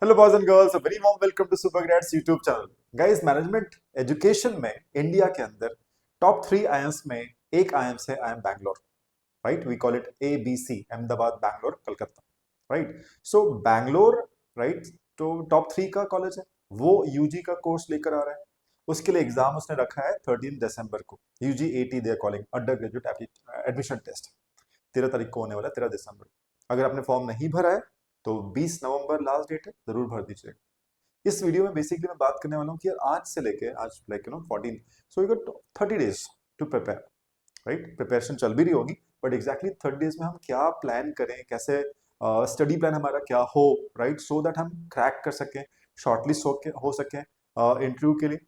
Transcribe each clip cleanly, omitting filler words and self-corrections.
Hello boys and girls, very warm welcome to super grades YouTube channel. Guys, management education में India के अंदर top 3 IIMs में एक IIMs है IIM Bangalore. Right, we call it ABC, Ahmedabad, Bangalore, Calcutta. Right, so Bangalore, right, तो top 3 का college है। वो यूजी का कोर्स लेकर आ रहा है। उसके लिए एग्जाम उसने रखा है 13 दिसंबर को। UG AT they calling, under graduate admission test 13 तारीख को होने वाला है, 13 दिसंबर। अगर आपने फॉर्म नहीं भरा है तो 20 नवंबर लास्ट डेट है, जरूर भर दीजिएगा। इस वीडियो में बेसिकली मैं बात करने वाला हूँ कि यार आज से लेके आज like 14, so you got 30 days to prepare. Right, preparation चल भी रही होगी, बट एग्जैक्टली 30 डेज में हम क्या प्लान करें, कैसे स्टडी प्लान हमारा क्या हो, राइट, सो दैट हम क्रैक कर सकें, शॉर्टलिस्ट हो सकें इंटरव्यू के लिए।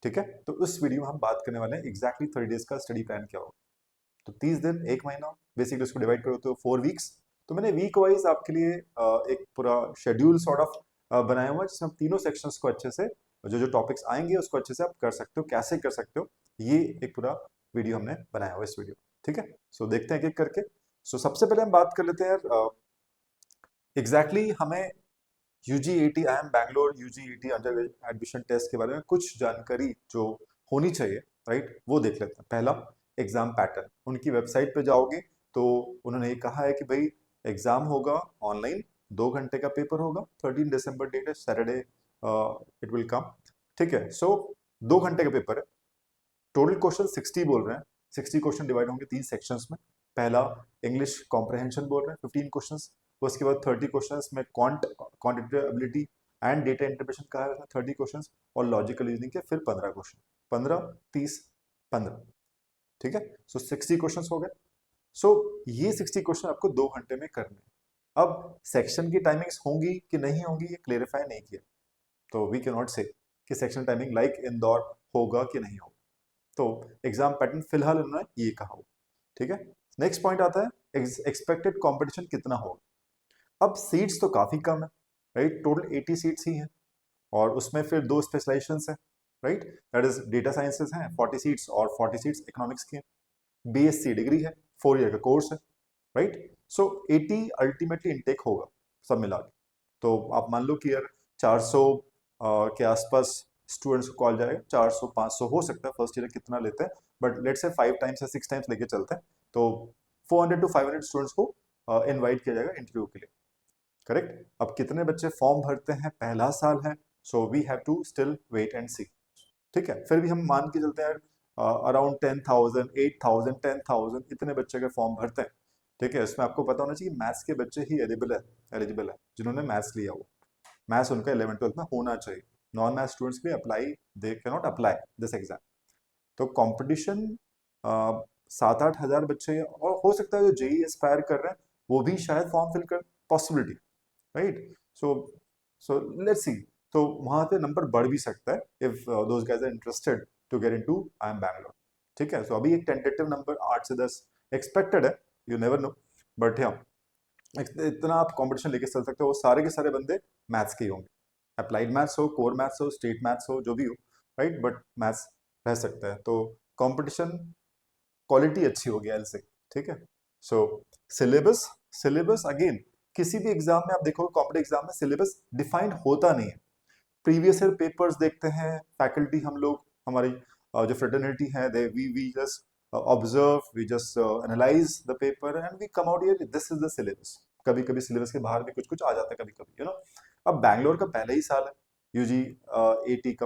ठीक है, तो उस वीडियो में हम बात करने वाले हैं एग्जैक्टली 30 डेज का स्टडी प्लान क्या होगा। तो 30 दिन, एक महीना, बेसिकली उसको डिवाइड करो तो 4 वीक्स। तो मैंने वीक वाइज आपके लिए एक पूरा शेड्यूल सॉर्ट ऑफ बनाया हुआ है, जिसमें आप तीनों सेक्शंस को अच्छे से, जो जो टॉपिक्स आएंगे उसको अच्छे से आप कर सकते हो, कैसे कर सकते हो, ये एक पूरा वीडियो हमने बनाया हुआ है इस वीडियो। ठीक है, सो देखते हैं एक एक करके। सो सबसे पहले हम बात कर लेते हैं यार, एग्जैक्टली हमें UG AT IIM Bangalore UG AT under admission test के बारे में कुछ जानकारी जो होनी चाहिए, राइट, वो देख लेते हैं। पहला, एग्जाम पैटर्न। उनकी वेबसाइट पे जाओगे तो उन्होंने ये कहा है कि भाई एग्जाम होगा ऑनलाइन, 2 घंटे का पेपर होगा, 13 दिसंबर डेट है, सैटरडे इट विल कम। ठीक है, सो 2 घंटे का पेपर है। टोटल क्वेश्चन 60 बोल रहे हैं। 60 क्वेश्चन डिवाइड होंगे 3 सेक्शंस में। पहला, इंग्लिश कॉम्प्रहेंशन बोल रहे हैं, 15 क्वेश्चंस। उसके बाद 30 क्वेश्चंस में quantitative ability and data interpretation का है, उसमें 30 क्वेश्चंस, और लॉजिकल रीजनिंग के फिर 15 क्वेश्चन। 15, 30, 15। ठीक है, सो 60 क्वेश्चंस हो गए। सो ये 60 क्वेश्चन आपको 2 घंटे में करने हैं। अब सेक्शन की टाइमिंग्स होंगी कि नहीं होंगी ये क्लेरिफाई नहीं किया, तो वी कैन नॉट से कि सेक्शन टाइमिंग लाइक इंदौर होगा कि नहीं होगा। तो एग्जाम पैटर्न फिलहाल उन्होंने ये कहा हो। ठीक है, नेक्स्ट पॉइंट आता है एक्सपेक्टेड कंपटीशन कितना होगा। अब सीट्स तो काफी कम है, राइट, टोटल 80 सीट्स ही हैं, और उसमें फिर 2 स्पेशलाइजेशंस हैं, right, that is data sciences हैं 40 सीट्स, और 40 सीट्स इकोनॉमिक्स की हैं। BSc डिग्री है, 4 ईयर का कोर्स है, राइट। सो 80 अल्टीमेटली इनटेक होगा सब मिला के। तो आप मान लो कि यार 400 के आसपास स्टूडेंट्स को कॉल जाएगा, 400 500 हो सकता है, फर्स्ट ईयर कितना लेते हैं, बट लेट्स से 5 टाइम्स या 6 टाइम्स लेके चलते हैं, तो 400 to 500 स्टूडेंट्स को इनवाइट किया जाएगा इंटरव्यू के लिए। करेक्ट, अब कितने बच्चे फॉर्म भरते हैं, पहला साल है, so we have to still wait and see. ठीक है, फिर भी हम मान के चलते हैं अराउंड 10,000 8,000 10,000 इतने बच्चे अगर फॉर्म भरते हैं। ठीक है, इसमें आपको पता होना चाहिए मैथ्स के बच्चे ही एलिजिबल है जिन्होंने मैथ्स लिया हो। मैथ्स उनका 11th 12th में होना चाहिए। नॉन मैथ स्टूडेंट्स भी apply, they can not apply this exam. तो कंपटीशन 7-8 हज़ार बच्चे, और हो सकता है जो जेई एस्पायर कर रहे हैं वो भी शायद फॉर्म फिल कर, possibility, right. So so let's see, तो वहां पे नंबर बढ़ भी सकता है if those guys are interested to get into IIM Bangalore. ठीक है, सो अभी एक टेंटेटिव नंबर 8 से 10 एक्सपेक्टेड है, यू नेवर नो, बट हाँ, इतना आप कंपटीशन लेके चल सकते हो। वो सारे के सारे बंदे मैथ्स के ही होंगे, अप्लाइड मैथ्स हो, कोर मैथ्स हो, स्टेट मैथ्स हो, जो भी हो, राइट, बट मैथ्स रह सकता है। तो कंपटीशन क्वालिटी अच्छी होगी एल से। ठीक है, सो सिलेबस, सिलेबस अगेन किसी भी एग्जाम में आप देखो, कॉम्पिटेटिव एग्जाम में सिलेबस डिफाइंड होता नहीं है। प्रीवियस ईयर पेपर्स देखते हैं फैकल्टी, हम लोग, हमारी जो फ्रेटर्निटी है, they we just observe, we just analyse the paper and we come out here this is the syllabus. कभी कभी सिलेबस के बाहर भी कुछ कुछ आ जाता है, कभी कभी, अब बैंगलोर का पहले ही साल है यूजी AT का,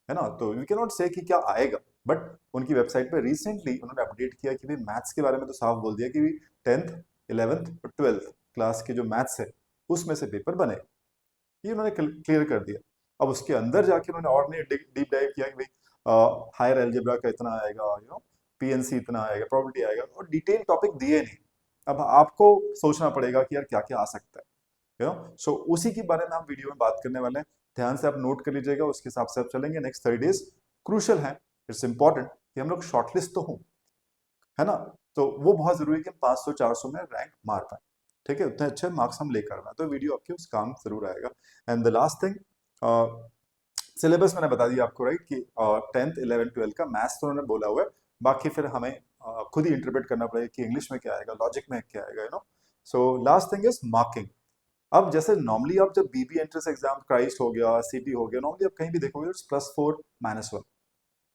है ना, तो वी कैन नॉट से कि क्या आएगा, बट उनकी वेबसाइट पे रिसेंटली उन्होंने अपडेट किया कि भाई मैथ्स के बारे में तो साफ बोल दिया कि 10th 11th और 12th क्लास के जो मैथ्स है उसमें से पेपर बने, ये उन्होंने क्लियर कर दिया। अब उसके अंदर जाके उन्होंने और नहीं डीप डाइव किया कि भाई हायर एल्जेब्रा का इतना आएगा, PNC इतना आएगा, प्रोबेबिलिटी आएगा, और डिटेल टॉपिक दिए नहीं। अब आपको सोचना पड़ेगा कि यार क्या क्या आ सकता है, सो उसी के बारे में हम वीडियो में बात करने वाले हैं। ध्यान से आप नोट कर लीजिएगा, उसके हिसाब से आप चलेंगे। नेक्स्ट 30 डेज क्रूशल है, इट्स इंपॉर्टेंट कि हम लोग शॉर्टलिस्ट तो हों, है ना, तो वो बहुत जरूरी है कि हम 500 400 में रैंक मार पाए। ठीक है, उतने अच्छे मार्क्स हम लेकर आए, तो वीडियो आपके उस काम जरूर आएगा। And the last thing, syllabus मैंने बता दिया आपको, राइट, कि 10th 11th 12th का मैथ्स तो उन्होंने बोला हुआ है, बाकी फिर हमें खुद ही इंटरप्रेट करना पड़ेगा कि इंग्लिश में क्या आएगा, लॉजिक में क्या आएगा, so last thing is marking. अब जैसे नॉर्मली आप जब बीबी एंट्रेंस एग्जाम, क्राइस्ट हो गया, सीटी हो गया, नॉर्मली आप कहीं भी देखोगे +4 -1,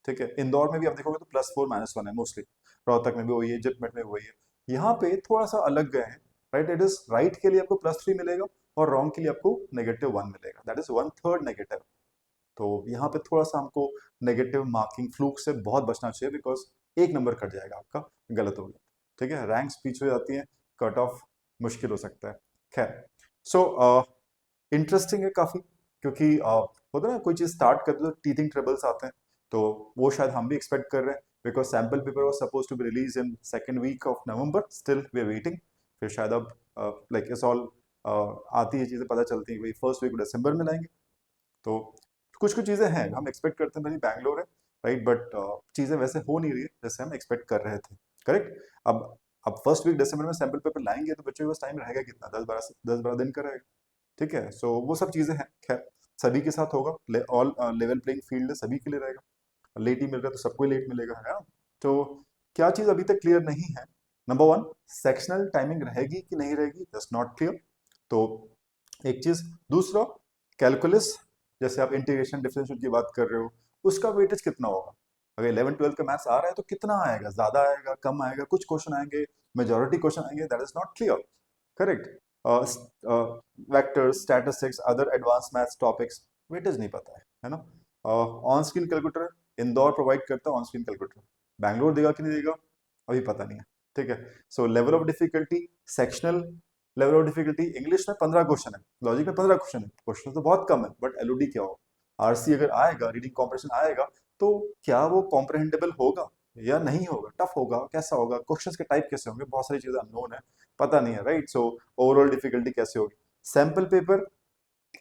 ठीक है। इंदौर में भी आप देखोगे तो +4 -1 है मोस्टली, रोहतक में भी वही है, जिपमेट में भी वही है। यहाँ पे थोड़ा सा अलग गए हैं, राइट। इट इज राइट के लिए आपको +3 मिलेगा और रॉन्ग के लिए आपको -1 मिलेगा, दैट इज 1/3 नेगेटिव। तो यहाँ पे थोड़ा सा हमको नेगेटिव मार्किंग फ्लूक से बहुत बचना चाहिए, बिकॉज एक नंबर कट जाएगा आपका, गलत हो गया, ठीक है। रैंक्स पीछे हो जाती हैं, कट ऑफ मुश्किल हो सकता है। खैर, सो इंटरेस्टिंग है काफी, क्योंकि होता है ना कोई चीज स्टार्ट करते तो टीथिंग ट्रबल्स आते हैं, तो वो शायद हम भी एक्सपेक्ट कर रहे हैं, because sample paper was suppose to be release in second week of November, still we are waiting. फिर शायद अब लाइक इट्स ऑल आती है चीजें, पता चलती है, वही फर्स्ट वीक दिसंबर में लाएंगे। तो कुछ कुछ चीजें हैं हम एक्सपेक्ट करते हैं, भाई बैंगलोर है, राइट, बट चीजें वैसे हो नहीं रही है जैसे हम एक्सपेक्ट कर रहे थे, करेक्ट। अब फर्स्ट वीक दिसंबर में सैम्पल पेपर लाएंगे तो बच्चों के पास टाइम रहेगा कितना, 10-12 दिन का रहेगा, ठीक है। सो वो सब चीजें हैं, खैर सभी के साथ होगा, ऑल लेवल प्लेइंग फील्ड है, सभी के लिए रहेगा। लेट ही मिल रहा है तो सबको ही लेट मिलेगा, है ना। तो क्या चीज अभी तक क्लियर नहीं है, नंबर वन, सेक्शनल टाइमिंग रहेगी कि नहीं रहेगी, दैट्स नॉट क्लियर। तो एक चीज, दूसरा, कैलकुलस, जैसे आप इंटीग्रेशन डिफरेंशियल की बात कर रहे हो, उसका वेटेज कितना होगा। अगर 11-12 का मैथ्स आ रहा है तो कितना आएगा, ज्यादा आएगा, कम आएगा, कुछ क्वेश्चन आएंगे, मेजोरिटी क्वेश्चन आएंगे, that is not clear, correct. Vectors, statistics, other advance maths topics, weightage नहीं पता है ना। On screen calculator Indore provide करता है, ऑन स्क्रीन कैलकुलेटर बैंगलोर देगा कि नहीं देगा अभी पता नहीं है, ठीक है। सो level of difficulty, sectional level of difficulty, English में 15 क्वेश्चन है, लॉजिक में 15 क्वेश्चन है, क्वेश्चन तो बहुत कम है, बट एलओडी क्या हो, आरसी अगर आएगा, रीडिंग कॉम्प्रिहेंशन आएगा, तो क्या वो कॉम्प्रिहेंडेबल होगा या नहीं होगा, टफ होगा, कैसा होगा, क्वेश्चंस के टाइप कैसे होंगे, बहुत सारी चीजें अननोन है, पता नहीं है, राइट। सो ओवरऑल डिफिकल्टी कैसे होगी। सैंपल पेपर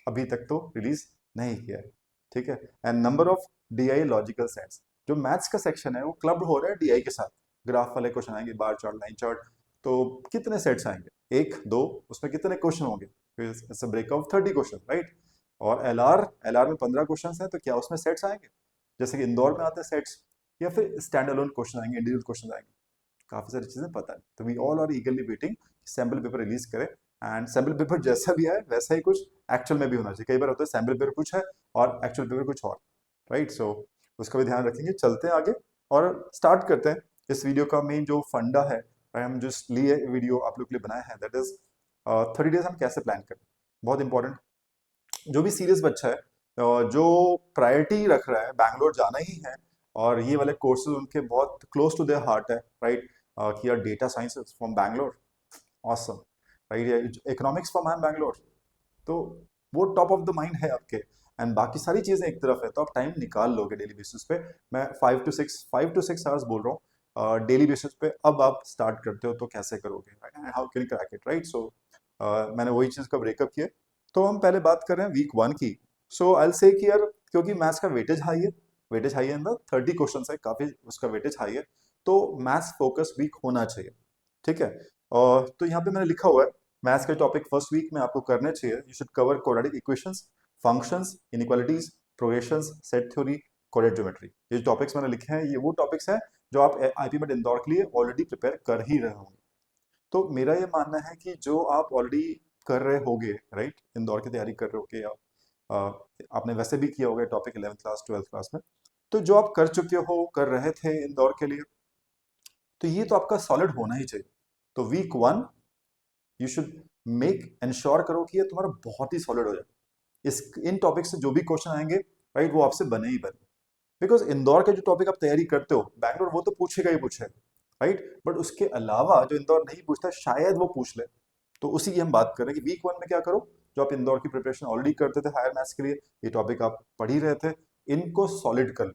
अभी तक तो रिलीज नहीं किया है, ठीक है। And number of DI logical sets, जो मैथ्स का सेक्शन है वो क्लब हो रहा है डीआई के साथ, ग्राफ वाले क्वेश्चन आएंगे, बार चार्ट, लाइन चार्ट, तो कितने सेट्स आएंगे, 1-2, उसमें कितने क्वेश्चन होंगे, it's a break of 30 question, right. और एलआर में 15 क्वेश्चन हैं, तो क्या उसमें सेट्स आएंगे जैसे कि इंदौर में आते हैं सेट्स, या फिर स्टैंड अलोन क्वेश्चन आएंगे, इंडिविजुअल क्वेश्चन आएंगे, काफी सारी चीजें पता है। तो we all are eagerly waiting sample paper release करे, एंड सैम्पल पेपर जैसा भी है वैसा ही कुछ एक्चुअल में भी होना चाहिए। कई बार होता है सैम्पल पेपर कुछ है और एक्चुअल पेपर कुछ और, राइट। सो उसका भी ध्यान रखेंगे। चलते हैं आगे और स्टार्ट करते हैं। इस वीडियो का मेन जो फंडा है, हम जो लिए वीडियो आप लोग के लिए बनाया है, दैट इज 30 डेज हम कैसे प्लान करें, बहुत इंपॉर्टेंट। जो भी सीरियस बच्चा है, जो प्रायोरिटी रख रहा है, बैंगलोर जाना ही है, और ये वाले कोर्सेज उनके बहुत क्लोज टू देयर हार्ट है, राइट, कि यार data science from Bangalore, awesome, right, economics from I M Bangalore, तो वो टॉप ऑफ द माइंड है आपके। एंड बाकी सारी चीजें एक तरफ है, तो आप टाइम निकाल लोगे डेली बेसिस पे। मैं 5 to 6 आवर्स बोल रहा हूँ डेली बेसिस पे। अब आप स्टार्ट करते हो तो कैसे करोगे, how can crack it, right. So मैंने वही चीज का ब्रेकअप किया। तो हम पहले बात कर रहे हैं वीक 1 की। सो आई से कि यार, क्योंकि मैथ्स का वेटेज हाई है, वेटेज हाई है अंदर 30 क्वेश्चन है, काफी उसका वेटेज हाई है, तो मैथ्स फोकस वीक होना चाहिए, ठीक है। और तो यहाँ पे मैंने लिखा हुआ है, मैथ्स के टॉपिक फर्स्ट वीक में आपको करने चाहिए। You should cover quadratic equations, functions, inequalities, progressions, set theory, coordinate geometry. ये टॉपिक्स मैंने लिखे हैं, ये वो टॉपिक्स हैं जो आप आईपी मेट इंदौर के लिए ऑलरेडी प्रिपेयर कर ही रहे होंगे। तो मेरा ये मानना है कि जो आप ऑलरेडी कर रहे होगे, राइट, इंदौर की तैयारी कर रहे होगे, या आपने वैसे भी किया होगा topic 11th class 12th class में, तो जो आप कर चुके हो, कर रहे थे इंदौर के लिए, तो ये तो आपका सॉलिड होना ही चाहिए। तो week 1 you should make ensure करो कि ये तुम्हारा बहुत ही सॉलिड हो जाए। इस इन टॉपिक से जो भी क्वेश्चन आएंगे, राइट, वो आपसे बने ही बने। बिकॉज इंदौर के जो टॉपिक आप तैयारी करते हो, बैंगलोर वो तो पूछेगा ही पूछेगा, राइट, बट उसके अलावा जो इंदौर नहीं पूछता शायद वो पूछ ले। तो उसी की हम बात कर रहे हैं कि वीक 1 में क्या करो, जो आप इंदौर की प्रिपरेशन ऑलरेडी करते थे हायर मैथ्स के लिए, ये टॉपिक आप पढ़ ही रहे थे, इनको सॉलिड कर लो।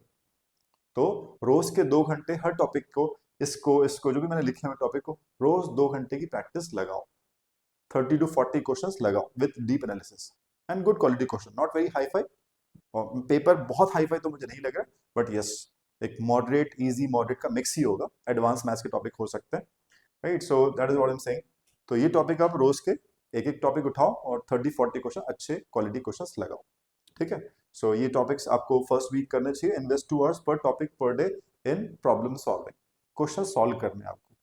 तो रोज के 2 घंटे हर टॉपिक को, इसको इसको जो भी मैंने लिखे हुए टॉपिक को, रोज 2 घंटे की प्रैक्टिस लगाओ। 30 to 40 क्वेश्चंस लगाओ with deep analysis and good quality question, not very hi fi. और पेपर बहुत हाई फाई तो मुझे नहीं लग रहा, बट यस, एक मॉडरेट, इजी मॉडरेट का मिक्स ही होगा। एडवांस मैथ्स के टॉपिक हो सकते हैं, right. So that is what I am saying. तो ये टॉपिक आप रोज के एक एक टॉपिक उठाओ और 30-40 क्वेश्चन, अच्छे क्वालिटी क्वेश्चंस लगाओ, ठीक है। सो ये टॉपिक्स आपको फर्स्ट वीक करने चाहिए। Invest 2 hours per topic per day in problem solving, question solve करने आपको,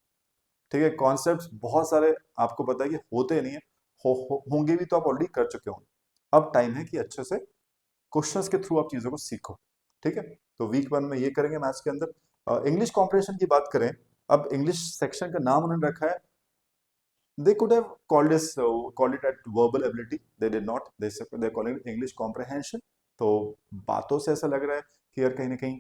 ठीक है। कॉन्सेप्ट्स बहुत सारे आपको पता है कि होते नहीं है, होंगे भी तो आप ऑलरेडी कर चुके होंगे। अब टाइम है कि अच्छे से क्वेश्चंस के थ्रू आप चीज़ों को सीखो। ठीक है, तो वीक 1 में ये करेंगे मैथ्स के अंदर। इंग्लिश कॉम्प्रिहेंशन की बात करें, अब इंग्लिश सेक्शन का नाम उन्होंने रखा है, they could have called it at verbal ability, they did not, they're calling it English comprehension। तो बातों से ऐसा लग रहा है कि यार कहीं ना कहीं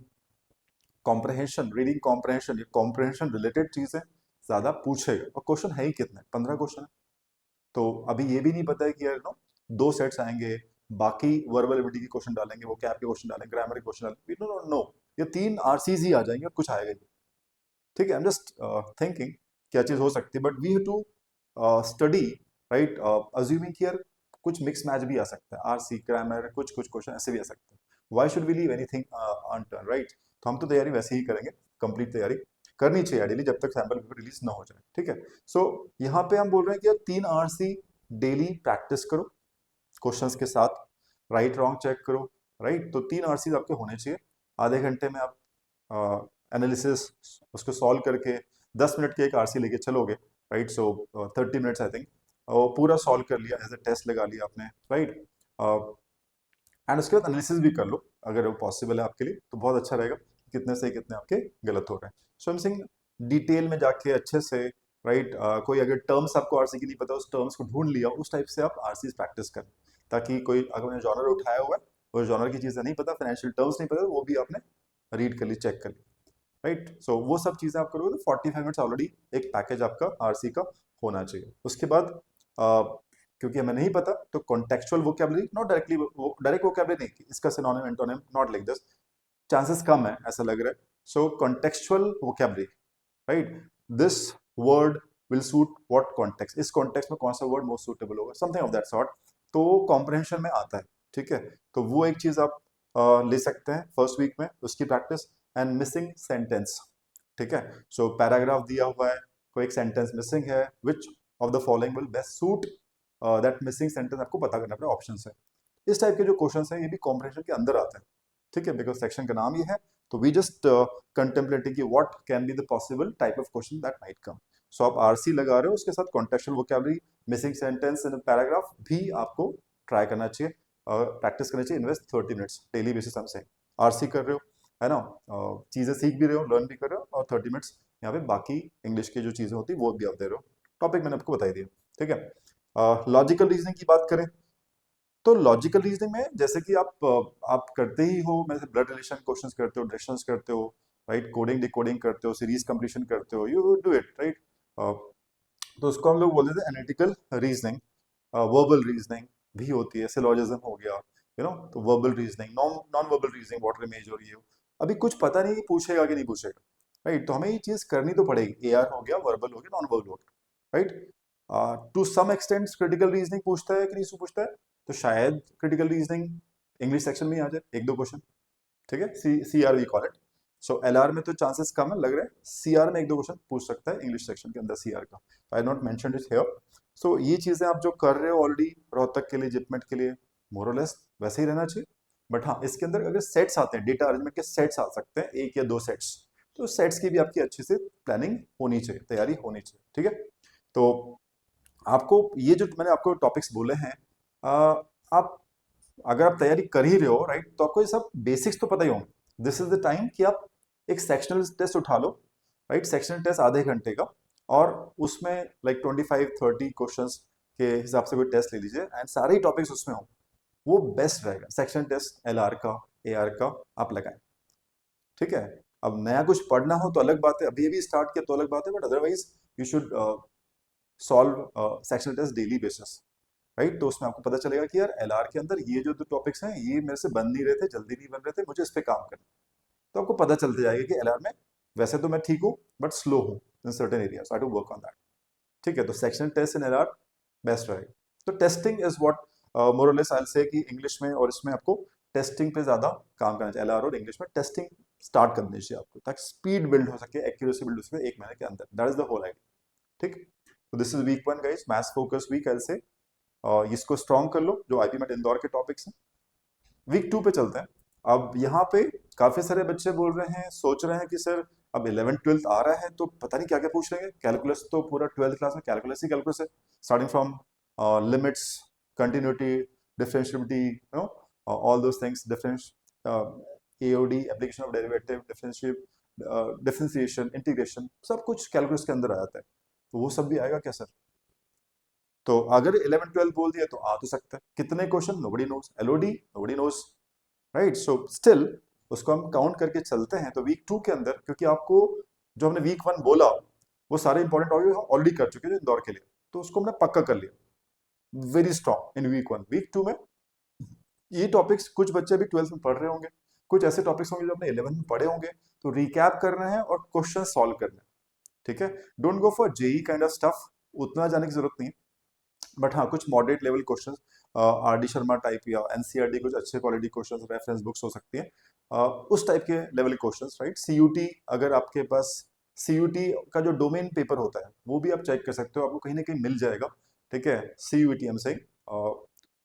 कॉम्प्रहेंशन, रीडिंग कॉम्प्रहेंशन, ये कॉम्प्रहेंशन रिलेटेड चीजें ज्यादा पूछेगा, और क्वेश्चन है ही कितने, 15 क्वेश्चन है। तो अभी ये भी नहीं पता है कि यार नो 2 सेट्स आएंगे, बाकी वर्बल एबिलिटी के क्वेश्चन डालेंगे, वो कैप के क्वेश्चन डालेंगे, ग्रामर के क्वेश्चन डालेंगे, नो नो नो, ये 3 आरसीज ही आ जाएंगे और कुछ आएगा ही। ठीक है, आई एम जस्ट थिंकिंग क्या चीज हो सकती है, but we have to study, right, assuming कि यार कुछ मिक्स मैच भी आ सकता है, आरसी ग्रामर कुछ कुछ क्वेश्चन ऐसे भी आ सकते हैं। Why should we leave anything unturned, right. तो हम तो तैयारी वैसे ही करेंगे, कंप्लीट तैयारी करनी चाहिए आइडियली जब तक सैंपल पेपर रिलीज ना हो जाए। ठीक है, सो यहाँ पे हम बोल रहे हैं कि यार 3 आरसी डेली प्रैक्टिस करो क्वेश्चंस के साथ, राइट रॉन्ग चेक करो, राइट। तो 3 आरसी आपके होने चाहिए। आधे घंटे में आप एनालिसिस उसको सॉल्व करके 10 मिनट की एक आरसी लेके चलोगे, right. So 30 minutes I think, और पूरा सॉल्व कर लिया, एज ए टेस्ट लगा लिया आपने, राइट। एंड उसके बाद एनालिसिस भी कर लो अगर वो पॉसिबल है आपके लिए, तो बहुत अच्छा रहेगा कि कितने से कितने आपके गलत हो रहे हैं। सो हम सिंह डिटेल में जाके अच्छे से, राइट, कोई अगर टर्म्स आपको आरसी की नहीं पता, उस टर्म्स को ढूंढ लिया, उस टाइप से आप आरसी प्रैक्टिस करें, ताकि कोई अगर मैंने जॉनर उठाया हुआ है, उस जॉनर की चीज़ें नहीं पता, फाइनेंशियल टर्म्स नहीं पता, वो भी आपने रीड कर ली, चेक कर ली, राइट। सो वो सब चीज़ें आप करोगे तो 45 मिनट्स ऑलरेडी एक पैकेज आपका आरसी का होना चाहिए। उसके बाद क्योंकि हमें नहीं पता, तो कॉन्टेक्चुअल वोकैबुलरी, नॉट डायरेक्टली वो डायरेक्ट वोकैबुलरी नहीं, इसका synonym antonym not like this, chances कम है ऐसा लग रहा है। So contextual vocabulary, right, this word will suit what context, इस कॉन्टेक्स्ट में कौन सा वर्ड मोस्ट सूटेबल होगा, समथिंग ऑफ दैट सॉर्ट। तो कॉम्प्रहेंशन में आता है। ठीक है, तो वो एक चीज आप ले सकते हैं फर्स्ट वीक में, उसकी प्रैक्टिस। एंड मिसिंग सेंटेंस, ठीक है, सो पैराग्राफ दिया हुआ है, कोई एक सेंटेंस मिसिंग है, which of the following will best suit that missing sentence, आपको पता करना पड़ेगा, ऑप्शन है। इस टाइप के जो क्वेश्चन हैं ये भी कॉम्प्रहेंशन के अंदर आते हैं। ठीक है, बिकॉज सेक्शन का नाम ये है, तो वी जस्ट कंटेम्पलेटिंग कि what can be the possible type of question that might come. So आप आरसी लगा रहे हो, उसके साथ contextual vocabulary, missing sentence in paragraph भी आपको ट्राई करना चाहिए, प्रैक्टिस करनी चाहिए। इन्वेस्ट 30 मिनट्स डेली बेसिस हमसे आरसी कर रहे हो, है ना, चीज़ें सीख भी रहे हो, लर्न भी कर रहे हो, और 30 मिनट्स यहाँ पे बाकी इंग्लिश की जो चीज़ें होती है वो भी आप दे रहे हो। टॉपिक मैंने आपको बताई दिया। ठीक है, लॉजिकल रीजनिंग की बात करें, तो लॉजिकल रीजनिंग में जैसे कि आप करते ही हो, मैं ब्लड रिलेशन क्वेश्चंस करते हो, डिरेक्शंस करते हो, राइट, कोडिंग डिकोडिंग करते हो, सीरीज कंप्लीशन करते हो, यू डू इट, राइट। तो उसको हम लोग बोलते थे एनालिटिकल रीजनिंग। वर्बल रीजनिंग भी होती है, सिलोजिज्म हो गया, यू नो, तो verbal reasoning, non non verbal reasoning, water image और ये अभी कुछ पता नहीं पूछेगा कि नहीं पूछेगा, राइट। तो हमें ये चीज करनी तो पड़ेगी, एआर हो गया, वर्बल हो गया, नॉन वर्बल हो गया, right. To some extent critical reasoning पूछता है कि नहीं पूछता है, तो शायद क्रिटिकल रीजनिंग इंग्लिश सेक्शन में ही आ जाए, 1-2 क्वेश्चन। ठीक है, C R we call it. So LR में तो चांसेस कम है लग रहा है, सीआर में 1-2 क्वेश्चन पूछ सकता है इंग्लिश सेक्शन के अंदर सीआर का, आई नॉट मेंशन इट हियर। सो ये चीजें आप जो कर रहे हो ऑलरेडी रोहतक के लिए, जिपमेट के लिए, मोरलेस वैसे ही रहना चाहिए। बट हाँ, इसके अंदर अगर सेट्स आते हैं, डेटा अरेंजमेंट के सेट्स आ सकते हैं, 1 या 2 सेट्स, तो सेट्स की भी आपकी अच्छी से प्लानिंग होनी चाहिए, तैयारी होनी चाहिए। ठीक है, तो आपको ये जो मैंने आपको टॉपिक्स बोले हैं, आप अगर आप तैयारी कर ही रहे हो, राइट, तो आपको ये सब बेसिक्स तो पता ही होंगे। दिस इज द टाइम कि आप एक सेक्शनल टेस्ट उठा लो, राइट, सेक्शनल टेस्ट आधे घंटे का, और उसमें लाइक 25-30 क्वेश्चंस के हिसाब से कोई टेस्ट ले लीजिए, एंड सारे ही टॉपिक्स उसमें हो, वो बेस्ट रहेगा। सेक्शन टेस्ट एलआर का, एआर का आप लगाएं। ठीक है, अब नया कुछ पढ़ना हो तो अलग बात है, अभी अभी स्टार्ट किया तो अलग बात है, but otherwise you should solve sectional test daily basis, right. तो उसमें आपको पता चलेगा कि यार एलआर के अंदर ये जो दो टॉपिक्स हैं, ये मेरे से बन नहीं रहे थे, जल्दी नहीं बन रहे थे, मुझे इस पे काम करना। तो आपको पता चलते जाएगा कि एलआर में वैसे तो मैं ठीक हूँ, बट स्लो हूँ in certain areas, I to work on that. ठीक है, तो section test in LR best रहेगा। तो टेस्टिंग इज व्हाट मोर और लेस आई विल से कि इंग्लिश में और इसमें आपको टेस्टिंग पे ज्यादा काम करना चाहिए। एलआर और इंग्लिश में टेस्टिंग स्टार्ट करनी चाहिए आपको, ताकि स्पीड बिल्ड हो सके, एक्यूरेसी बिल्ड हो सके 1 महीने के अंदर। That is the whole idea. ठीक, तो this is week 1 guys, maths focus week, I will say इसको स्ट्रॉन्ग कर लो, जो आईपी मेट इंदौर के टॉपिक्स हैं। वीक 2 पे चलते हैं। अब यहाँ पे काफी सारे बच्चे बोल रहे हैं, सोच रहे हैं कि सर अब 11th-12th आ रहा है, तो पता नहीं क्या क्या पूछ लेंगे। कैलकुलस तो पूरा 12th क्लास में कैलकुलस ही कैलकुलस है, starting from limits, continuity, differentiability, all those things, difference, AOD, application of derivative, differentiation, integration, सब कुछ कैलकुलस के अंदर आ जाता है। तो वो सब भी आएगा क्या सर? तो अगर 11 12 बोल दिया तो आ तो सकता है। कितने question, nobody knows, LOD nobody knows, right? So still उसको हम काउंट करके चलते हैं। तो वीक 2 के अंदर, क्योंकि आपको जो हमने वीक 1 बोला वो सारे इंपॉर्टेंट टॉपिक हम ऑलरेडी कर चुके हैं इंदौर के लिए, तो उसको हमने पक्का कर लिया, very strong in week 1। Week 2 में ये टॉपिक्स कुछ बच्चे अभी 12th में पढ़ रहे होंगे, कुछ ऐसे टॉपिक्स होंगे जो अपने 11th में पढ़े होंगे, तो रिकैप करना है और क्वेश्चन सॉल्व करना है, ठीक है? Don't go for JEE kind of stuff, उतना जाने की जरूरत नहीं है। बट हाँ, कुछ moderate level question, R D Sharma type या एनसीईआरटी, कुछ अच्छे क्वालिटी क्वेश्चन, रेफरेंस बुक्स हो सकती है, उस टाइप के लेवल क्वेश्चन, राइट? सीयूटी, अगर आपके पास सीयूटी का जो डोमेन पेपर होता है वो भी आप चेक कर सकते हो, आपको कहीं ना कहीं मिल जाएगा, ठीक है? सीयूटी हम से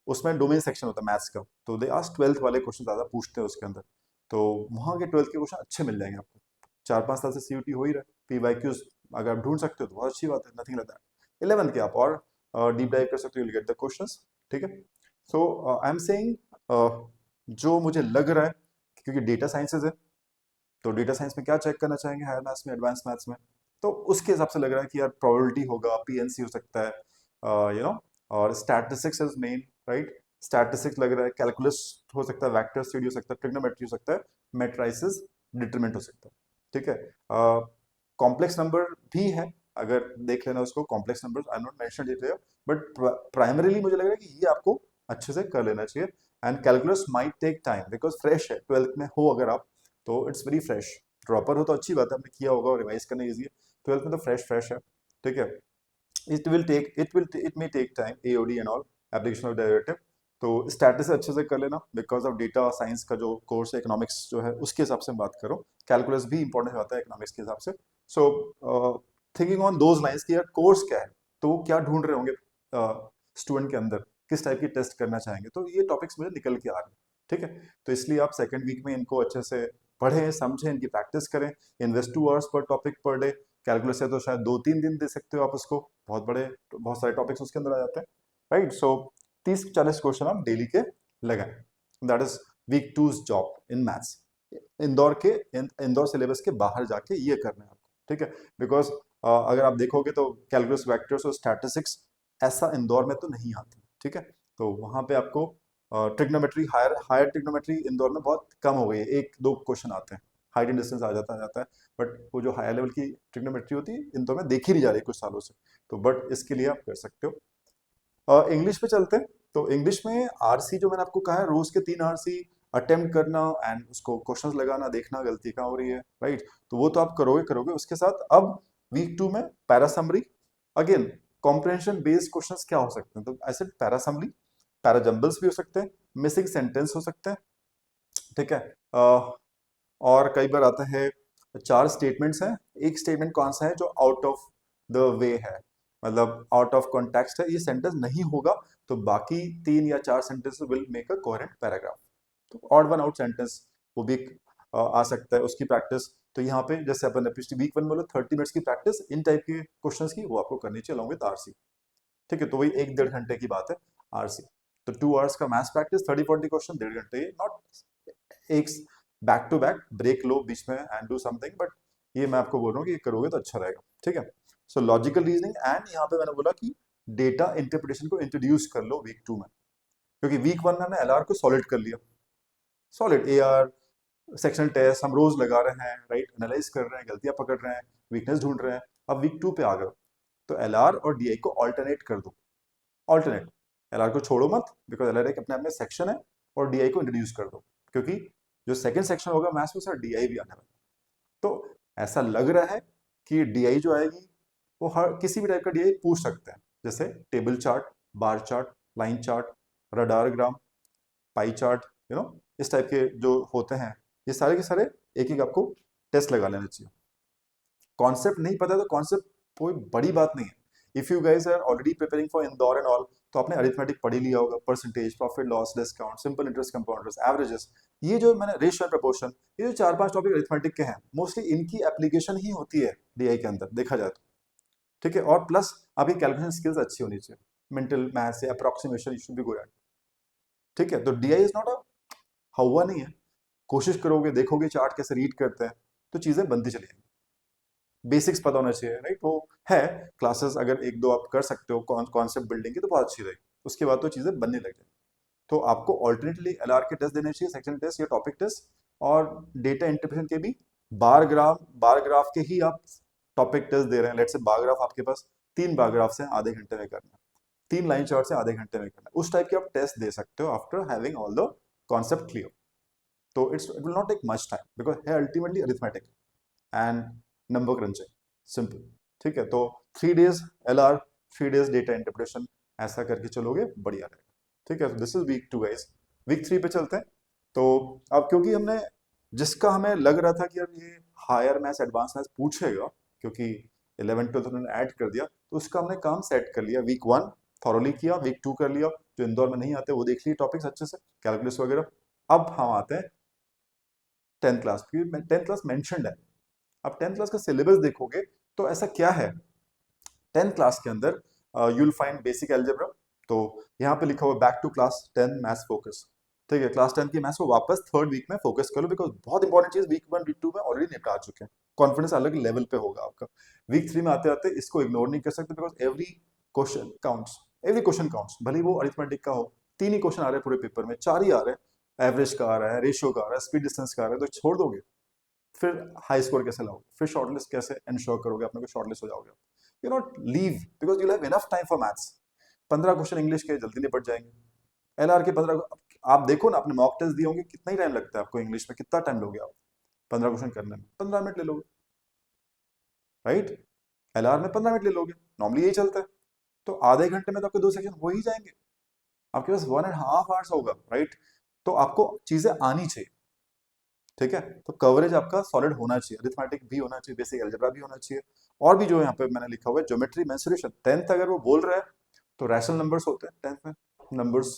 उसमें डोमेन सेक्शन होता है मैथ्स का, तो दे आज 12th वाले क्वेश्चन ज़्यादा पूछते हैं उसके अंदर, तो वहाँ के 12th के क्वेश्चन अच्छे मिल जाएंगे आपको। 4-5 साल से सीयूटी हो ही रहा है, पीवाईक्यूज अगर आप ढूंढ सकते हो तो बहुत अच्छी बात है, नथिंग लाइक दैट। 11th के आप और डीप डाइव कर सकते हो, यू गेट द क्वेश्चंस, ठीक है? सो आई एम सेइंग, जो मुझे लग रहा है, क्योंकि डेटा साइंसेज है, तो डेटा साइंस में क्या चेक करना चाहेंगे, हायर मैथ्स में, एडवांस मैथ्स में, तो उसके हिसाब से लग रहा है कि यार प्रोबेबिलिटी होगा, पीएनसी हो सकता है, और statistics is main, right? Statistics लग रहा है, कैलकुलस हो सकता है, वेक्टर स्टडी हो सकता है, ट्रिग्नोमेट्री हो सकता है, मेट्राइसिस, डिटरमिनेंट हो सकता है, ठीक है? कॉम्प्लेक्स नंबर भी है, अगर देख लेना उसको, complex numbers I not mention it here, but primarily मुझे लग रहा है कि ये आपको अच्छे से कर लेना चाहिए। And calculus might take time because fresh है, 12th में हो अगर आप, तो इट्स वेरी फ्रेश। ड्रॉपर हो तो अच्छी बात है, आपने किया होगा और रिवाइज करना ईजी है, 12th में तो फ्रेश फ्रेश है, ठीक है? It may take time, AOD and all, application of derivative, तो स्टैटिस अच्छे से कर लेना बिकॉज ऑफ डेटा साइंस का जो कोर्स है, इकोनॉमिक्स जो है उसके हिसाब से बात करो, कैलकुलस भी इंपॉर्टेंट होता है इकोनॉमिक्स के हिसाब से। सो थिंकिंग ऑन दोज लाइंस की यार कोर्स क्या है, तो वो क्या ढूंढ रहे होंगे स्टूडेंट के अंदर, किस टाइप की टेस्ट करना चाहेंगे, तो ये टॉपिक्स मुझे निकल के आ रहे हैं, ठीक है? तो इसलिए आप सेकेंड वीक में इनको अच्छे से पढ़ें, समझें, इनकी प्रैक्टिस करें, invest 2 hours per topic per day. Calculus है तो शायद 2-3 दिन दे सकते हो आप उसको, बहुत सारे टॉपिक्स उसके अंदर आ जाते हैं, राइट? सो 30-40 क्वेश्चन आप डेली के लगाएं, that is week 2 job in maths. Indore syllabus के बाहर जाके ये करना है आपको, ठीक है? बिकॉज अगर आप देखोगे तो कैलकुलस, वेक्टर्स और स्टैटिस्टिक्स ऐसा इंदौर में तो नहीं आती, ठीक है? तो वहां पे आपको ट्रिग्नोमेट्री, हायर ट्रिग्नोमेट्री इंदौर में बहुत कम हो गई है, 1-2 क्वेश्चन आते हैं, हाइट एंड डिस्टेंस आ जाता है, बट वो जो हायर लेवल की ट्रिग्नोमेट्री होती है इंदौर में देखी नहीं जा रही कुछ सालों से, तो बट इसके लिए आप कर सकते हो। इंग्लिश पे चलते हैं, तो इंग्लिश में आरसी जो मैंने आपको कहा है, रोज के 3 आरसी अटेम्प्ट करना एंड उसको क्वेश्चंस लगाना, देखना गलती कहाँ हो रही है, राइट? तो वो तो आप करोगे करोगे, उसके साथ अब वीक 2 में पैरासमरी, अगेन कॉम्प्रिहेंशन बेस्ड क्वेश्चंस क्या हो सकते हैं, तो ऐसे पैरासमरी, पैराजम्बल्स भी हो सकते हैं, मिसिंग सेंटेंस हो सकते हैं, ठीक है? और कई बार आता है 4 स्टेटमेंट्स हैं, एक स्टेटमेंट कौन सा है जो आउट ऑफ द वे है, मतलब आउट ऑफ कॉन्टेक्स्ट है, ये सेंटेंस नहीं होगा, तो बाकी 3 या 4 sentence will make a coherent paragraph, तो ऑड वन आउट सेंटेंस वो भी आ सकता है, उसकी प्रैक्टिस। तो यहाँ पे जैसे अपन ने पिछली वीक 1 बोला 30 मिनट्स की प्रैक्टिस इन टाइप के क्वेश्चंस की, वो आपको करनी चाहिए अलॉन्ग विद आरसी, ठीक है? तो वही 1-1.5 घंटे की बात है आरसी, तो 2 आवर्स का मैथ्स प्रैक्टिस, 30-40 क्वेश्चन 1.5 घंटे, नॉट एक बैक टू बैक, ब्रेक लो बीच में एंड डू समथिंग, बट ये मैं आपको बोल रहा हूँ कि ये करोगे तो अच्छा रहेगा, ठीक है? सो लॉजिकल रीजनिंग, एंड यहाँ पे मैंने बोला कि डेटा इंटरप्रिटेशन को इंट्रोड्यूस कर लो वीक 2 में, क्योंकि वीक 1 में हमने एलआर को सॉलिड कर लिया, सॉलिड एआर सेक्शनल टेस्ट हम रोज लगा रहे हैं, राइट? एनालाइज कर रहे हैं, गलतियां पकड़ रहे हैं, वीकनेस ढूंढ रहे हैं। अब वीक 2 पे आ गए, तो एलआर और डीआई को ऑल्टरनेट कर दो, ऑल्टरनेट, एलआर को छोड़ो मत बिकॉज एलआर एक अपने आप में सेक्शन है, और डीआई को इंट्रोड्यूस कर दो, क्योंकि जो सेकंड सेक्शन होगा मैथ्स में सर डीआई भी आने वाला है, तो ऐसा लग रहा है कि डीआई जो आएगी वो हर किसी भी टाइप का डीआई पूछ सकते हैं, जैसे table chart, bar chart, line chart, radargram, pie chart, इस टाइप के जो होते हैं, ये सारे के सारे एक एक आपको टेस्ट लगा लेना चाहिए। कॉन्सेप्ट नहीं पता तो कॉन्सेप्ट कोई बड़ी बात नहीं है, if you guys are already preparing for Indore and all, तो आपने अरिथमेटिक पढ़ ही लिया होगा, percentage, profit loss, discount, simple interest compounders, averages, ये जो मैंने रेशियो एंड प्रोपोर्शन, ये जो 4-5 टॉपिक अरिथमेटिक के हैं, मोस्टली इनकी एप्लीकेशन ही होती है डीआई के अंदर देखा जाए तो, ठीक है? और प्लस आपकी कैलकुलेशन स्किल्स अच्छी होनी चाहिए, मेंटल मैथ्स या approximation, you should be good at. ठीक है, तो डीआई इज नॉट अ हवा नहीं है। कोशिश करोगे, देखोगे चार्ट कैसे रीड करते हैं, तो चीजें बनती चलेंगी। बेसिक्स पता होना चाहिए, राइट। वो है, क्लासेस अगर एक दो आप कर सकते हो कॉन्सेप्ट बिल्डिंग की, तो बहुत अच्छी रहेगी। उसके बाद तो चीजें बनने लग जाएंगी। तो आपको ऑल्टरनेटली एलआर के टेस्ट देने चाहिए, सेक्शन टेस्ट या टॉपिक टेस्ट, और डेटा इंटरप्रिटेशन के भी। बार ग्राफ के ही आप टॉपिक टेस्ट दे रहे हैं, लेट से बार ग्राफ आपके पास 3 बार ग्राफ से आधे घंटे में करना है, 3 लाइन चार्ट से आधे घंटे में करना है, उस टाइप के आप टेस्ट दे सकते हो after having all the concept clear. तो it will not take much time because है ultimately arithmetic and number crunching, simple. ठीक है, तो 3 days LR, 3 days data interpretation, ऐसा करके चलोगे बढ़िया रहेगा। ठीक है, तो this is week 2 guys. Week 3 पे चलते हैं। तो अब क्योंकि हमने, जिसका हमें लग रहा था कि यार ये हायर मैथ्स एडवांस मैथ्स पूछेगा, क्योंकि 11 12 हमने ऐड कर दिया, तो उसका हमने काम सेट कर लिया। वीक 1 थॉरली किया, वीक 2 कर लिया, जो इंदौर में नहीं आते वो देख लिए टॉपिक्स अच्छे से, कैलकुलस वगैरह। अब हम आते हैं 10th क्लास, क्योंकि 10th क्लास मैंशनड है। अब 10th क्लास का सिलेबस देखोगे तो ऐसा क्या है। 10th क्लास के अंदर you will find basic algebra. तो यहाँ पे लिखा हुआ back to class 10 maths focus. ठीक है, क्लास 10 की मैथ्स को वापस 3rd वीक में फोकस करो, बिकॉज बहुत इंपॉर्टेंट चीज वीक 1 वीक 2 में ऑलरेडी निपटा चुके हैं। कॉन्फिडेंस अलग लेवल पे होगा आपका। वीक 3 में आते आते इसको इग्नोर नहीं कर सकते, because every question counts, every question counts. भले ही वो अरिथमेटिक का हो, 3 ही क्वेश्चन आ रहे हैं पूरे पेपर में, 4 ही आ रहे हैं, एवरेज का आ रहा है, रेशियो का आ रहा है, स्पीड डिस्टेंस का आ रहा है, तो छोड़ दोगे। फिर हाई स्कोर कैसे लाओगे, फिर शॉर्टलिस्ट कैसे इंश्योर करोगे अपने को शॉर्टलिस्ट हो जाओगे। You not leave because you have enough time for maths. 15 question English के जल्दी निपट जाएंगे। एलआर के 15, आप देखो ना, आपने मॉक टेस्ट दिए होंगे, कितना ही टाइम लगता है आपको इंग्लिश में, कितना टाइम लोगे आप 15 क्वेश्चन करने में? 15 मिनट ले लोगे, राइट। एलआर में 15 मिनट ले लोगे, नॉर्मली यही चलता है। तो आधे घंटे में तो आपके 2 सेक्शन हो ही जाएंगे, आपके पास 1.5 hours होगा, राइट। तो आपको चीजें आनी चाहिए। ठीक है, तो कवरेज आपका सॉलिड होना चाहिए, अरिथमेटिक भी होना चाहिए, बेसिक अलजेब्रा भी होना चाहिए, और भी जो यहाँ पे मैंने लिखा हुआ है ज्योमेट्री, मेंसुरेशन। 10th अगर वो बोल रहा है तो रैशनल नंबर्स होते हैं 10th में, नंबर्स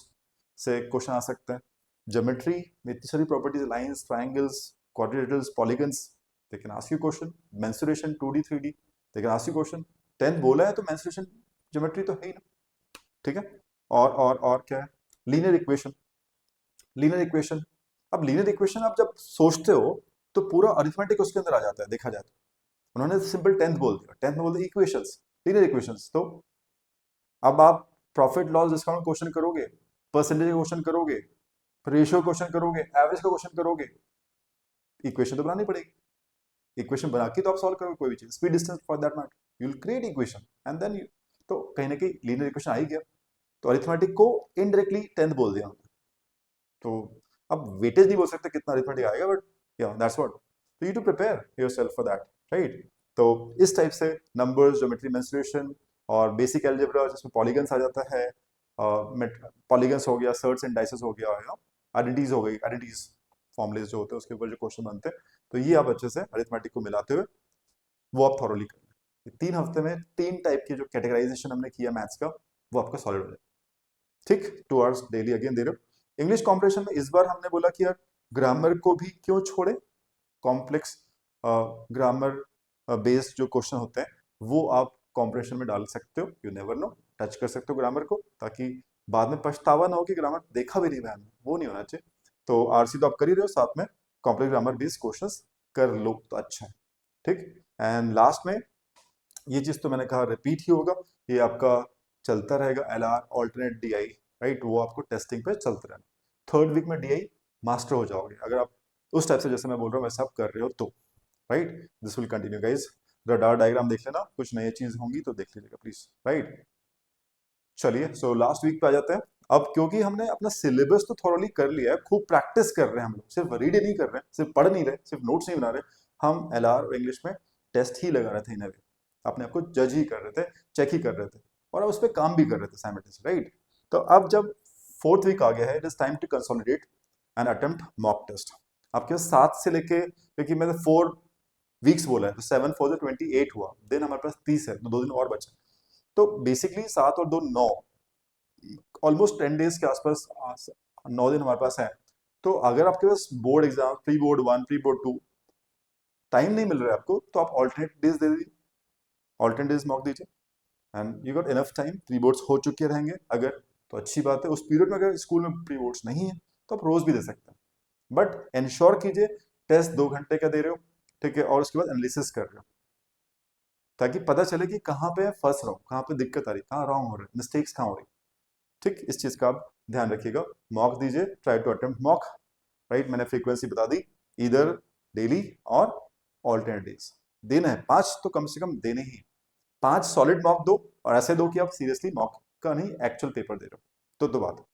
से क्वेश्चन आ सकते हैं। ज्योमेट्री में इतनी सारी properties, lines, triangles, quadrilaterals, polygons, they can ask you question. Mensuration 2D 3D, they can ask you question. 10th बोला है तो मेंसुरेशन ज्योमेट्री तो है ही ना। ठीक है, और क्या है, लीनियर इक्वेशन। लीनियर इक्वेशन, अब लीनियर इक्वेशन आप जब सोचते हो तो पूरा अरिथमेटिक उसके अंदर आ जाता है, देखा जाए तो। उन्होंने सिंपल 10th बोल दिया, 10th में बोल दिया इक्वेशंस, लीनियर इक्वेशंस। तो अब आप प्रॉफिट लॉस डिस्काउंट क्वेश्चन करोगे, परसेंटेज का क्वेश्चन करोगे, रेशियो क्वेश्चन करोगे, एवरेज का क्वेश्चन करोगे, इक्वेशन तो बनानी पड़ेगी। इक्वेशन बना के तो आप सॉल्व करोगे कोई भी चीज, speed distance for that matter, you will create equation and then you. तो कहीं ना कहीं लीनियर इक्वेशन आ ही गया, तो अरिथमेटिक को इनडायरेक्टली 10th बोल दिया। तो अब वेटेज नहीं बोल सकते कितना अरिथमेटिक आएगा, बट या दैट्स व्हाट, तो you to prepare yourself for that, right. तो इस टाइप से नंबर्स, ज्योमेट्री, मेंसुरेशन, और बेसिक अलजेब्रा जिसमें पॉलीगन्स आ जाता है, पॉलीगन्स हो गया, सर्ट्स एंड डाइसेस हो गया, आइडेंटिटीज हो गई, आइडेंटिटीज फॉर्मुलेस जो होते हैं उसके ऊपर जो क्वेश्चन बनते हैं, तो ये आप अच्छे से अरिथमेटिक को मिलाते हुए वो आप थॉरोली कर लें। 3 हफ्ते में 3 टाइप की जो कैटेगराइजेशन हमने किया मैथ्स का, वो आपका सॉलिड हो जाए। ठीक, 2 hours डेली अगेन दे रहे हो। इंग्लिश कॉम्प्रिहेंशन में इस बार हमने बोला कि यार ग्रामर को भी क्यों छोड़े, कॉम्प्लेक्स ग्रामर बेस्ड जो क्वेश्चन होते हैं वो आप कॉम्प्रिहेंशन में डाल सकते हो, यू नेवर नो, टच कर सकते हो ग्रामर को, ताकि बाद में पछतावा ना हो कि ग्रामर देखा भी नहीं मैम, वो नहीं होना चाहिए। तो आरसी तो आप कर ही रहे हो, साथ में कॉम्प्लेक्स ग्रामर बेस्ड क्वेश्चंस कर लो तो अच्छा है। ठीक, एंड लास्ट में ये चीज तो मैंने कहा रिपीट ही होगा, ये आपका चलता रहेगा एलआर ऑल्टरनेट डीआई, राइट। वो आपको टेस्टिंग पे चलते रहना। 3rd वीक में डीआई मास्टर हो जाओगे अगर आप उस टाइप से, जैसे मैं बोल रहा हूँ वैसे आप कर रहे हो तो, right. This will continue guys. Radar diagram देख लेना, कुछ नई चीज होंगी तो देख लीजिएगा प्लीज, राइट। चलिए, सो लास्ट वीक पे आ जाते हैं। अब क्योंकि हमने अपना सिलेबस तो थोरली कर लिया है, खूब प्रैक्टिस कर रहे हैं हम लोग, सिर्फ रीड नहीं कर रहे हैं, सिर्फ पढ़ नहीं रहे, सिर्फ नोट्स नहीं बना रहे, हम एलआर और इंग्लिश में टेस्ट ही लगा रहे थे, इन्हें अपने आप को जज ही कर रहे थे, चेक ही कर रहे थे, और उस पर काम भी कर रहे थे साइमल्टेनियसली, राइट। तो अब जब 4th वीक आ गया है, it is time to consolidate and attempt mock test. आपके पास 7 से लेके, क्योंकि मैंने 4 वीक्स बोला है, तो 7 4 28 हुआ, दिन हमारे पास 30 है, तो 2 दिन और बचे। तो बेसिकली 7 और 2 9, ऑलमोस्ट 10 days के आसपास, 9 दिन हमारे पास है। तो अगर आपके पास board exam, pre board 1, pre board 2 time नहीं मिल रहा है आपको, तो आप ऑल्टरनेट डेज दे दीजिए, ऑल्टरनेट डेज मॉक दीजिए, and you got enough time, pre boards हो चुके रहेंगे अगर, तो अच्छी बात है। उस पीरियड में अगर स्कूल में प्री बोर्ड्स नहीं है तो आप रोज भी दे सकते हैं, बट इंश्योर कीजिए टेस्ट 2 घंटे का दे रहे हो, ठीक है, और उसके बाद एनालिसिस कर रहे हो, ताकि पता चले कि कहाँ पे फंस रहा हूँ, कहाँ पे दिक्कत आ रही, कहाँ रॉन्ग हो रहा है, मिस्टेक्स कहाँ हो रही। ठीक, इस चीज का आप ध्यान रखिएगा। मॉक दीजिए, try to attempt mock, right, मैंने फ्रीक्वेंसी बता दी, इधर डेली और ऑल्टरनेट डेज देना है, 5 तो कम से कम देने ही, 5 सॉलिड मॉक दो, और ऐसे दो कि आप सीरियसली मॉक का नहीं एक्चुअल पेपर दे रहे हो, तो बात,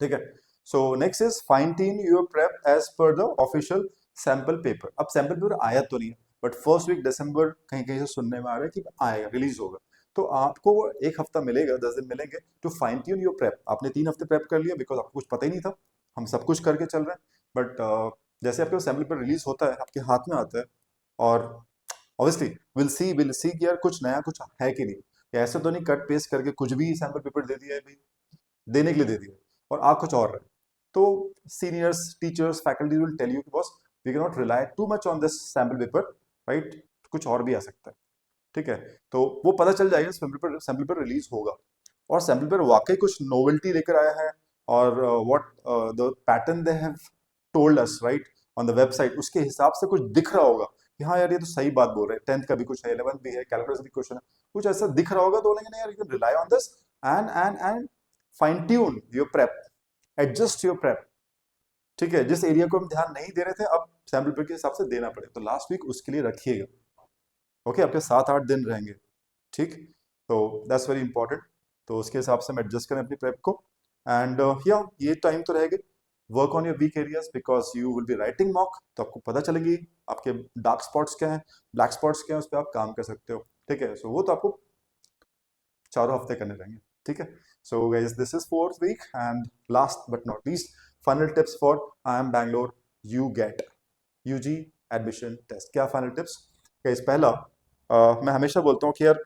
ठीक है। So next is fine tune your prep as per the official sample paper. अब सैंपल पेपर आया तो नहीं है, बट फर्स्ट वीक दिसंबर कहीं कहीं से सुनने में आ रहा है कि आएगा, रिलीज होगा, तो आपको 1 हफ्ता मिलेगा, 10 दिन मिलेंगे to fine tune your prep. आपने 3 हफ्ते प्रेप कर लिया बिकॉज आपको कुछ पता ही नहीं था, हम सब कुछ करके चल रहे हैं, बट जैसे आपके सैंपल पेपर रिलीज होता है आपके हाथ में आता है, और ऑब्वियसली विल सी कि यार कुछ नया कुछ है कि नहीं, या ऐसे तो नहीं कट पेस्ट करके कुछ भी सैंपल पेपर दे दिया है भाई, देने के लिए दे दिया और आप कुछ और रहे। तो seniors, teachers, faculty will tell you कि boss we can not rely too much on this sample paper, right, कुछ और भी आ सकता है, ठीक है। तो वो पता चल जाएगा सैंपल पेपर रिलीज होगा, और सैंपल पेपर वाकई कुछ नोवेल्टी लेकर आया है, और what the pattern they have told us, right, on the website, उसके हिसाब से कुछ दिख रहा होगा कि हाँ यार ये तो सही बात बोल रहे हैं, 10th का भी कुछ है, 11th भी है, कैलकुलस भी क्वेश्चन है, कुछ ऐसा दिख रहा होगा, तो बोलेंगे नहीं यार you can rely on this and fine tune your prep, adjust your prep, ठीक है। जिस एरिया को हम ध्यान नहीं दे रहे थे अब सैंपल पेपर के हिसाब से देना पड़े, तो लास्ट वीक उसके लिए रखिएगा, ओके, आपके 7-8 दिन रहेंगे, ठीक, तो दैट्स वेरी इंपॉर्टेंट। तो उसके हिसाब से हम एडजस्ट करें अपनी प्रेप को, एंड या ये टाइम तो रहेगा, work on your weak areas because you will be writing mock, तो आपको पता चलेगी आपके डार्क स्पॉट्स क्या हैं, ब्लैक स्पॉट्स क्या हैं, उस पर आप काम कर सकते हो, ठीक है। सो वो तो आपको 4 हफ्ते करने रहेंगे, ठीक है। So guys this is 4th week, and last but not least, final tips for I M Bangalore you get UG admission test. क्या फाइनल टिप्स गाइस? पहला, मैं हमेशा बोलता हूँ कि यार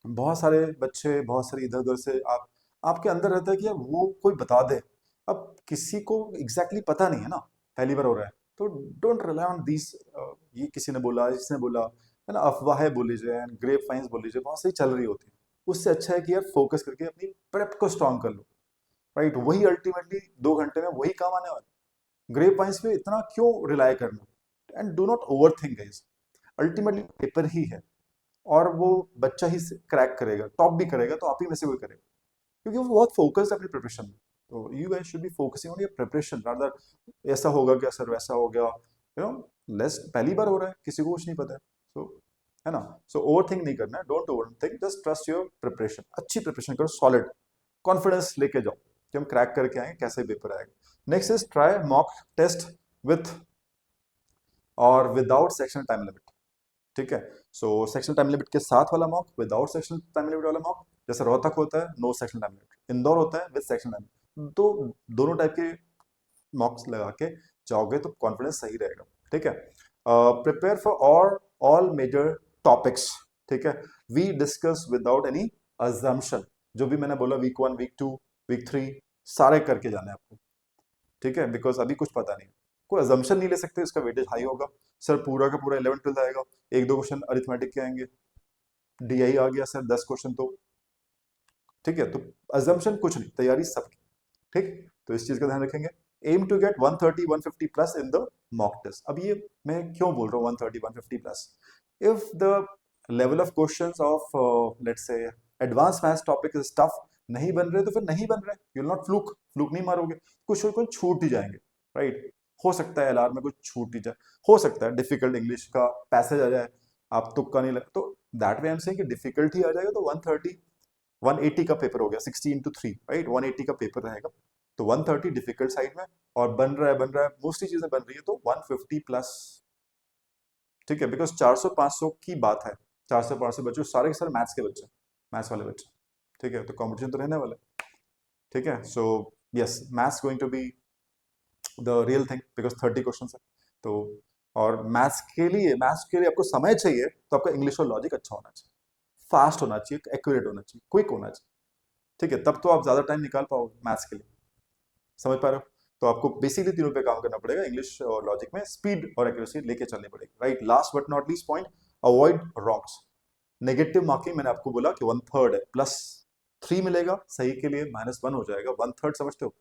बहुत सारे बच्चे, बहुत सारे इधर उधर से आपके अंदर रहता है कि यार वो कोई बता दे, अब किसी को एग्जैक्टली पता नहीं है ना, पहली बार हो रहा है, तो डोंट रिलाई ऑन दिस, ये किसी ने बोला, इसने बोला, है ना, अफवाहें बोली जाए, ग्रेप वाइन्स बोली जाए, बहुत सही चल रही होती है। उससे अच्छा है कि यार फोकस करके अपनी प्रेप को स्ट्रांग कर लो, राइट, वही अल्टीमेटली 2 घंटे में वही काम आने वाला। ग्रेप वाइन्स पे इतना क्यों रिलाई करना, and do not over think guys, ultimately paper ही है, और वो बच्चा ही क्रैक करेगा, टॉप भी करेगा तो आप ही में से कोई करेगा, क्योंकि वो बहुत फोकस्ड है अपनी प्रिपरेशन में। तो you guys should be focusing on your preparation rather ऐसा होगा क्या सर, वैसा हो गया, यू नो, लेस, पहली बार हो रहा है, किसी को कुछ नहीं पता है, सो है ना। सो ओवर थिंक नहीं करना है, don't over think, just trust your preparation, अच्छी प्रिपरेशन करो, सॉलिड कॉन्फिडेंस लेके जाओ कि हम क्रैक करके आएंगे, कैसे पेपर आएगा। Next is try mock test with और विदाउट सेक्शन टाइम लिमिट, ठीक है। सो सेक्शन टाइम लिमिट के साथ वाला mock, without section time limit वाला मॉक, जैसे रोहतक होता है no section time limit, Indore होता है विद सेक्शन टाइम लिमिट, तो दोनों टाइप के मॉक्स लगा के जाओगे तो कॉन्फिडेंस सही रहेगा, ठीक है। Prepare for all major topics, ठीक है, we discuss without any assumption, जो भी मैंने बोला वीक 1, वीक 2, वीक 3 सारे करके जाने आपको, ठीक है, बिकॉज अभी कुछ पता नहीं, कोई अजम्पशन नहीं ले सकते इसका वेटेज हाई होगा, सर पूरा का पूरा 11th-12th आएगा, 1-2 क्वेश्चन अरिथमेटिक के आएंगे, डीआई आ गया सर 10 क्वेश्चन, तो ठीक है, तो अजम्पशन कुछ नहीं, तैयारी सबकी, ठीक, तो इस चीज का ध्यान रखेंगे। Aim to get 130-150 plus in the mock test. अब ये मैं क्यों बोल रहा हूँ 130-150 plus, if the level of questions of let's say advance maths topic is tough, नहीं बन रहे तो फिर नहीं बन रहे, you will not fluke fluke नहीं मारोगे, कुछ छूट ही जाएंगे, राइट, हो सकता है एलआर में कुछ छूट ही जाए, हो सकता है डिफिकल्ट इंग्लिश का पैसेज आ जाए, आप तुक्का नहीं लगा, तो that way I am saying कि डिफिकल्ट ही आ जाएगा, तो 180 का पेपर हो गया, 60 into 3, राइट, 180 का पेपर रहेगा, तो 130 डिफिकल्ट साइड में, और बन रहा है मोस्टली चीजें बन रही है तो 150 प्लस, ठीक है, बिकॉज 400-500 की बात है, 400-500 बच्चे सारे के सारे मैथ्स के बच्चे, मैथ्स वाले बच्चे, ठीक है, तो कंपटीशन तो रहने वाला है, ठीक है। So yes, maths going to be the real thing because 30 question है, तो और मैथ्स के लिए आपको समय चाहिए, तो आपका इंग्लिश और लॉजिक अच्छा होना चाहिए, फास्ट होना चाहिए, एक्यूरेट होना चाहिए, क्विक होना चाहिए, ठीक है, तब तो आप ज्यादा टाइम निकाल पाओगे मैथ्स के लिए, समझ पा रहे हो। तो आपको बेसिकली तीनों पे काम करना पड़ेगा, इंग्लिश और लॉजिक में स्पीड और एक्यूरेसी लेके चलनी पड़ेगी, right. Last but not least point, avoid wrongs, negative marking मैंने आपको बोला कि 1/3 है, +3 मिलेगा सही के लिए, -1 हो जाएगा, 1/3 समझते हो?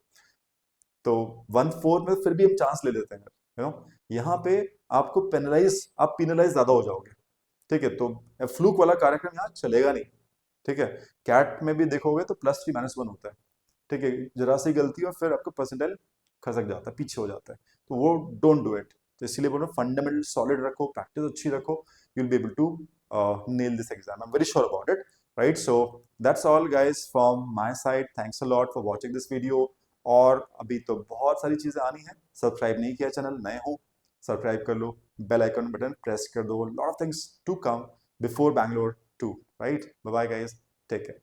तो 1/4 में फिर भी हम चांस ले लेते हैं, यहाँ पे आपको आप पिनलाइज ज्यादा हो जाओगे, ठीक है? तो फ्लूक वाला कार्यक्रम यहाँ चलेगा नहीं, ठीक है? कैट में भी देखोगे तो +3 -1 होता है, ठीक है? जरा सी गलती और फिर आपका परसेंटाइल खसक जाता है, पीछे हो जाता है, तो वो डोंट डू इट। तो इसलिए बोलो फंडामेंटल सॉलिड रखो, प्रैक्टिस अच्छी रखो, you will be able to nail this exam. I'm very sure about it, right? So that's all guys from my side. Thanks a lot for watching this video. और अभी तो बहुत सारी चीजें आनी है, सब्सक्राइब नहीं किया चैनल, नए हो सब्सक्राइब कर लो, बेल आइकन बटन प्रेस कर दो, lot of things to come before Bangalore 2, right? Bye bye guys, take care.